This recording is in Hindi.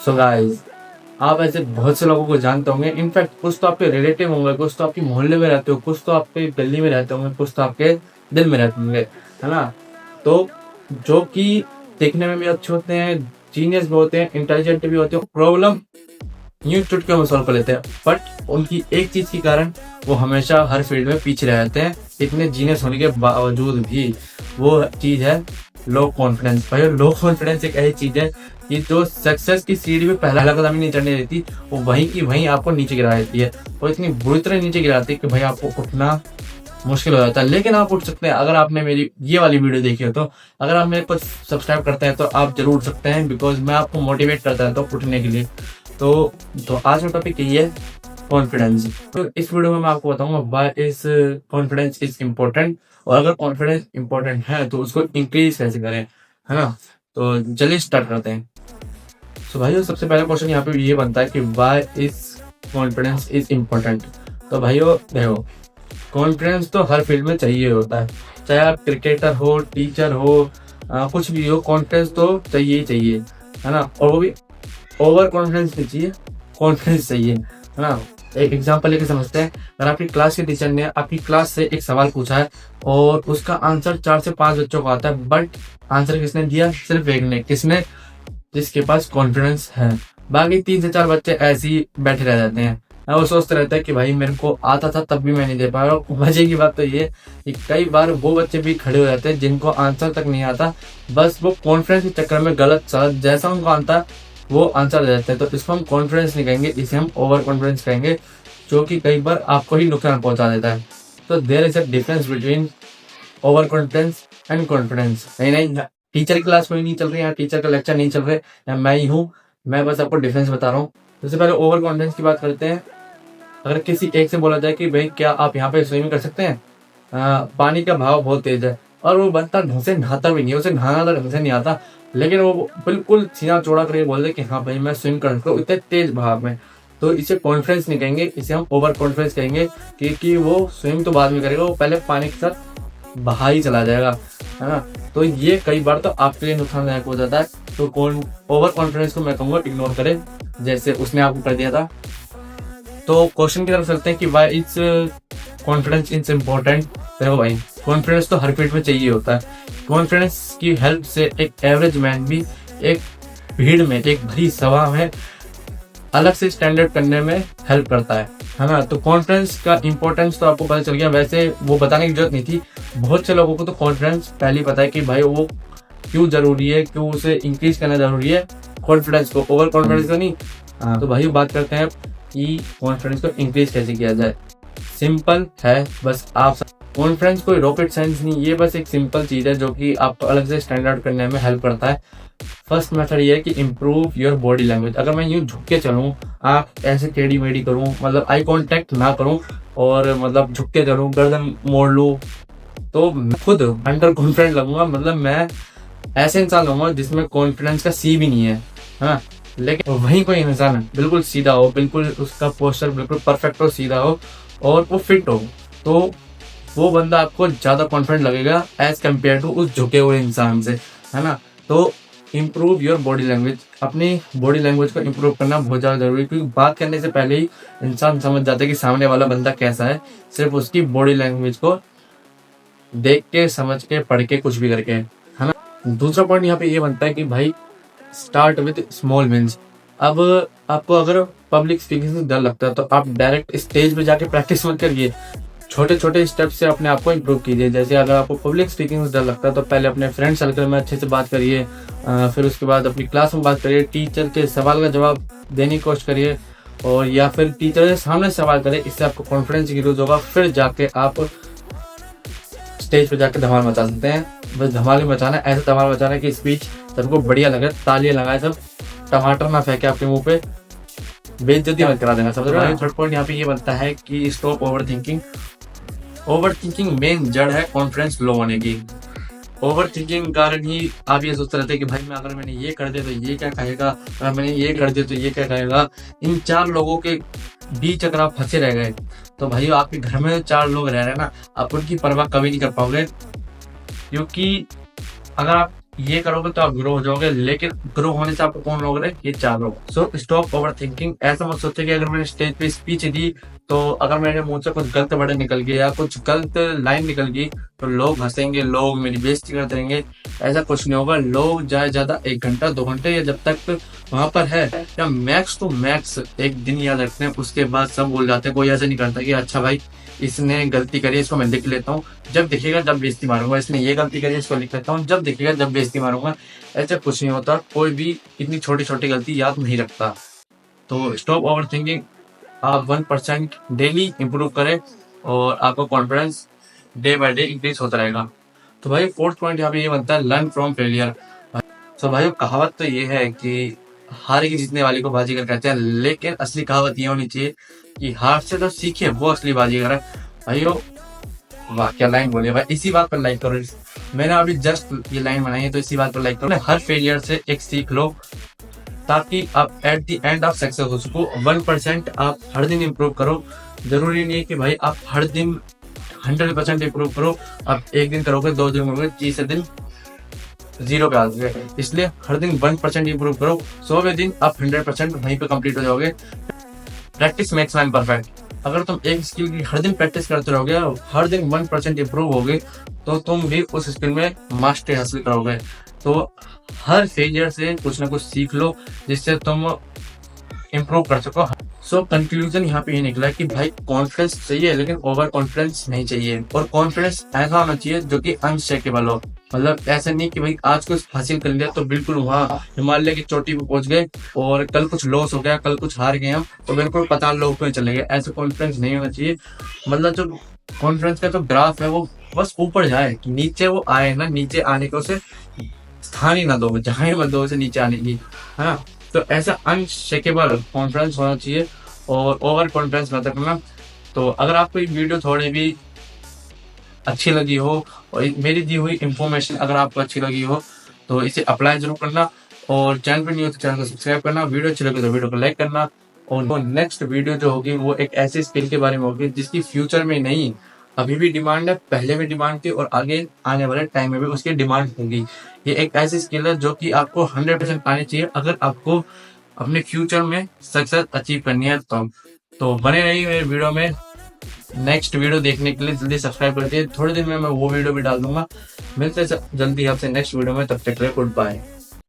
सो गाइस, आप ऐसे बहुत से लोगों को जानते होंगे। इनफैक्ट कुछ तो आपके रिलेटिव होंगे, कुछ तो आपके मोहल्ले में रहते हो, कुछ तो आपके गली में रहते होंगे, कुछ तो आपके दिल में रहते होंगे, है ना। तो जो कि देखने में भी अच्छे होते हैं, जीनियस भी होते हैं, इंटेलिजेंट भी होते हैं, प्रॉब्लम यूं चुटकियों में सॉल्व कर लेते हैं। बट उनकी एक चीज के कारण वो हमेशा हर फील्ड में पीछे रह जाते हैं, इतने जीनियस होने के बावजूद भी। वो चीज है लो कॉन्फिडेंस। भाई लो कॉन्फिडेंस एक ऐसी चीज है कि जो सक्सेस की सीढ़ी में पहला कदम ही नहीं चढ़ने देती, वो वहीं की वहीं आपको नीचे गिरा देती है। और इतनी बुरी तरह नीचे गिराती है कि भाई आपको उठना मुश्किल हो जाता है। लेकिन आप उठ सकते हैं अगर आपने मेरी ये वाली वीडियो देखी हो। तो अगर आप मेरे को सब्सक्राइब करते हैं तो आप जरूर उठ सकते हैं, बिकॉज मैं आपको मोटिवेट करता रहता हूँ उठने के लिए। तो आज का टॉपिक यही है, कॉन्फिडेंस। तो इस वीडियो में मैं आपको बताऊंगा why is confidence is important, और अगर कॉन्फिडेंस इम्पोर्टेंट है तो उसको इंक्रीज कैसे करें, है ना। तो चलिए स्टार्ट करते हैं। तो भाइयों सबसे पहला क्वेश्चन यहाँ पे ये बनता है कि why is confidence is important. तो भाइयों देखो, कॉन्फिडेंस तो हर फील्ड में चाहिए होता है, चाहे आप क्रिकेटर हो, टीचर हो, कुछ भी हो, कॉन्फिडेंस तो चाहिए ही चाहिए, है ना। और वो भी ओवर कॉन्फिडेंस नहीं चाहिए, कॉन्फिडेंस चाहिए, है ना। एक एग्जांपल लेके समझते हैं। अगर आपकी क्लास के टीचर ने आपकी क्लास से एक सवाल पूछा है और उसका आंसर 4 से 5 बच्चों को आता है, बट आंसर किसने दिया? सिर्फ एक ने। किसने? जिसके पास कॉन्फिडेंस है। बाकी 3 से 4 बच्चे ऐसे ही बैठे रह जाते हैं। वो सोचते रहते हैं कि भाई मेरे को आता था तब भी मैं नहीं दे पा रहा हूँ। मजे की बात तो ये कि कई बार वो बच्चे भी खड़े हो जाते हैं जिनको आंसर तक नहीं आता, बस वो कॉन्फिडेंस के चक्कर में गलत सलत जैसा उनको आता वो आंसर दे देते हैं। तो इसको हम कॉन्फिडेंस नहीं कहेंगे, इसे हम ओवर कॉन्फिडेंस कहेंगे, जो कि कई बार आपको ही नुकसान पहुंचा देता है। तो there is a difference between over confidence and confidence. नहीं, टीचर की क्लास कोई नहीं चल रही है, टीचर का लेक्चर नहीं चल रहे, या मैं ही हूँ, मैं बस आपको डिफरेंस बता रहा हूँ। सबसे पहले ओवर कॉन्फिडेंस की बात करते हैं। अगर किसी एक से बोला जाए कि भाई क्या आप यहाँ पे स्विमिंग कर सकते हैं, पानी का भाव बहुत तेज है, और वो बंदा ढंग से नहाता भी नहीं है, उसे नहाना तो ढंग से नहीं आता, लेकिन वो बिल्कुल सीना चौड़ा करके बोल दे कि हाँ भाई मैं स्विम कर सकता हूँ इतने तेज भाव में, तो इसे कॉन्फिडेंस नहीं कहेंगे, इसे हम ओवर कॉन्फिडेंस कहेंगे। क्योंकि वो स्विम तो बाद में करेगा, वो पहले पानी के साथ बहा ही चला जाएगा, है ना। तो ये कई बार तो आपके लिए नुकसानदायक हो जाता है। तो ओवर कॉन्फिडेंस को मैं कहूँगा इग्नोर करें, जैसे उसने आपको कर दिया था। तो क्वेश्चन की तरफ चलते हैं कि why is confidence is important. देखो भाई, कॉन्फिडेंस तो हर फील्ड में चाहिए होता है। कॉन्फिडेंस की हेल्प से एक एवरेज मैन भी एक भीड़ में, एक भरी सभा में अलग से स्टैंडर्ड करने में हेल्प करता है ना। तो कॉन्फिडेंस का इंपॉर्टेंस तो आपको पता चल गया, वैसे वो बताने की जरूरत नहीं थी। बहुत से लोगों को तो कॉन्फिडेंस पहले ही पता है कि भाई वो क्यों जरूरी है, क्यों उसे इंक्रीज करना जरूरी है, कॉन्फिडेंस को, ओवर कॉन्फिडेंस को नहीं। तो भाई बात करते हैं कि कॉन्फिडेंस को इंक्रीज कैसे किया जाए। सिंपल है, बस आप कॉन्फिडेंस कोई रॉकेट साइंस नहीं, ये बस एक सिंपल चीज है जो कि आपको अलग से स्टैंडर्ड करने में हेल्प करता है। फर्स्ट मेथड ये है कि इम्प्रूव योर बॉडी लैंग्वेज। अगर मैं यूं झुक के चलूँ, आप ऐसे टेढ़ी मेढ़ी करूँ, मतलब आई कांटेक्ट ना करूँ, और मतलब झुक के चलूँ, गर्दन मोड़ लूँ, तो मैं खुद अंडर कॉन्फिडेंट लगूंगा। मतलब मैं ऐसे इंसान लगूंगा जिसमें कॉन्फिडेंस का सी भी नहीं है, हाँ। लेकिन वहीं कोई इंसान बिल्कुल सीधा हो, बिल्कुल उसका पोस्चर बिल्कुल परफेक्ट हो, सीधा हो, और वो फिट हो, तो वो बंदा आपको ज्यादा कॉन्फिडेंट लगेगा एज कम्पेयर टू उस झुके हुए इंसान से, है ना। तो इम्प्रूव योर बॉडी लैंग्वेज। अपनी बॉडी लैंग्वेज को इम्प्रूव करना बहुत ज्यादा जरूरी है, क्योंकि बात करने से पहले ही इंसान समझ जाता है कि सामने वाला बंदा कैसा है, सिर्फ उसकी बॉडी लैंग्वेज को देख के, समझ के, पढ़ के, कुछ भी करके, है ना। दूसरा पॉइंट यहाँ पे ये बनता है कि भाई स्टार्ट विद स्मॉल विंस। अब आपको अगर पब्लिक स्पीकिंग से डर लगता है तो आप डायरेक्ट स्टेज पे जाके प्रैक्टिस मत करिए, छोटे छोटे स्टेप से अपने आप को इम्प्रूव कीजिए। जैसे अगर आपको पब्लिक स्पीकिंग से डर लगता है तो पहले अपने फ्रेंड सर्कल में अच्छे से बात करिए, फिर उसके बाद अपनी क्लास में बात करिए, टीचर के सवाल का जवाब देने की कोशिश करिए, और या फिर टीचर के सामने सवाल करें, इससे आपको कॉन्फिडेंस इंक्रीज होगा। फिर जाके आप स्टेज पे जाके धमाल मचा सकते हैं। बस धमाल ही मचाना, ऐसा धमाल मचाना कि स्पीच सबको बढ़िया लगे, तालियां लगाए, सब टमाटर ना फेंके आपके मुंह पे, बेइज्जती मत करा देना। सबसे बड़ा थर्ड पॉइंट यहाँ पे ये बनता है कि stop over thinking. Over thinking main जड़ है कॉन्फिडेंस लो होने की। ओवर थिंकिंग कारण ही आप ये सोचते रहते हैं कि भाई मैं अगर मैंने ये कर दिया तो ये क्या कहेगा, अगर मैंने ये कर दिया तो ये क्या कहेगा। इन 4 लोगों के बीच अगर आप फंसे रह गए तो भाई आपके घर में 4 लोग रह रहे हैं ना, आप उनकी परवाह कभी नहीं कर पाओगे। क्योंकि अगर आप ये करोगे तो आप ग्रो हो जाओगे, लेकिन ग्रो होने से आपको कौन रोक रहे हैं? ये 4 लोग। So stop over thinking. ऐसा मत सोचे कि अगर मैंने स्टेज पे स्पीच दी तो अगर मेरे मुंह से कुछ गलत वर्ड निकल गया या कुछ गलत लाइन निकल गई तो लोग हंसेंगे, लोग मेरी बेइज्जती करते रहेंगे। ऐसा कुछ नहीं होगा। लोग ज्यादा ज्यादा 1 घंटा 2 घंटे या जब तक वहां पर है, या मैक्स टू मैक्स 1 दिन याद रखते हैं, उसके बाद सब भूल जाते हैं। कोई ऐसा नहीं करता कि अच्छा भाई इसने गलती करी है, इसको मैं लिख लेता हूँ, जब दिखेगा जब बेइज्जती मारूंगा, इसने ये गलती करी है, इसको लिख लेता हूँ, जब दिखेगा जब बेइज्जती मारूंगा। ऐसा कुछ नहीं होता। कोई भी इतनी छोटी छोटी गलती याद नहीं रखता। तो स्टॉप ओवर थिंकिंग। आप 1% डेली इंप्रूव करें और आपका confidence day by day increase होता रहेगा। तो भाई फोर्थ पॉइंट यहाँ पे ये बनता है, लर्न फ्रॉम फेलियर। तो भाई कहावत तो ये है कि हार के जीतने वाले को बाजीगर कहते हैं, लेकिन असली कहावत ये होनी चाहिए कि हार से तो सीखिए, वो असली बाजीगर है। भाइयों वाह क्या लाइन बोले भाई, इसी बात पर लाइक करो। मैंने अभी जस्ट ये लाइन बनाई है तो इसी बात पर लाइक करो। हर फेलियर से एक सीख लो ताकि आप at the end of success हो सको। 1% आप हर दिन इम्प्रूव करो। जरूरी नहीं है कि भाई आप हर दिन 100% इम्प्रूव करो। आप 1 दिन करोगे, 2 दिन करोगे, तीसरे दिन 0 पे आ जाओगे। इसलिए हर दिन 1% इम्प्रूव करो। 100वें दिन आप 100% वहीं पे कंप्लीट हो जाओगे। Practice makes man perfect. अगर तुम एक स्किल की हर दिन प्रैक्टिस करते रहोगे और हर दिन 1% इम्प्रूव होगे तो तुम भी उस स्किल में मास्टरी हासिल करोगे। तो हर फेलियर से कुछ ना कुछ सीख लो जिससे तुम इम्प्रूव कर सको। सो कंक्लूजन यहाँ पे ये निकला कि भाई कॉन्फिडेंस चाहिए लेकिन ओवर कॉन्फिडेंस नहीं चाहिए। और कॉन्फिडेंस ऐसा होना चाहिए जो कि अनशेकेबल हो। मतलब ऐसा नहीं कि भाई आज कुछ हासिल कर लिया तो बिल्कुल वहाँ हिमालय की चोटी पे पहुंच गए और कल कुछ लॉस हो गया, कल कुछ हार गए हम तो बिल्कुल पाताल लोक में चले गए। ऐसा कॉन्फिडेंस नहीं होना चाहिए। मतलब जो कॉन्फिडेंस का जो ग्राफ है वो बस ऊपर जाए, नीचे वो आए ना, नीचे आने को उसे स्थान ही ना दो, जहाँ ही मत दो उसे नीचे आने की, है ना। तो ऐसा अनशेकेबल कॉन्फिडेंस होना चाहिए और ओवर कॉन्फिडेंस मत रखना। तो अगर आपको ये वीडियो थोड़ी भी अच्छी लगी हो और मेरी दी हुई इंफॉर्मेशन अगर आपको अच्छी लगी हो तो इसे अप्लाई जरूर करना। और चैनल पर नहीं हो तो चैनल को सब्सक्राइब करना। वीडियो अच्छी लगी तो वीडियो को लाइक करना। और नेक्स्ट वीडियो जो होगी वो एक ऐसे स्किल के बारे में होगी जिसकी फ्यूचर में नहीं, अभी भी डिमांड है, पहले भी डिमांड थी और आगे आने वाले टाइम में भी उसकी डिमांड होगी। ये एक ऐसी स्किल है जो कि आपको 100% आनी चाहिए अगर आपको अपने फ्यूचर में सक्सेस अचीव करनी है। तो बने रहिए मेरे वीडियो में। नेक्स्ट वीडियो देखने के लिए जल्दी सब्सक्राइब कर दिए। थोड़े दिन में मैं वो वीडियो भी डाल दूंगा। मिलते हैं जल्दी आपसे नेक्स्ट वीडियो में, तब तक के लिए गुड बाय।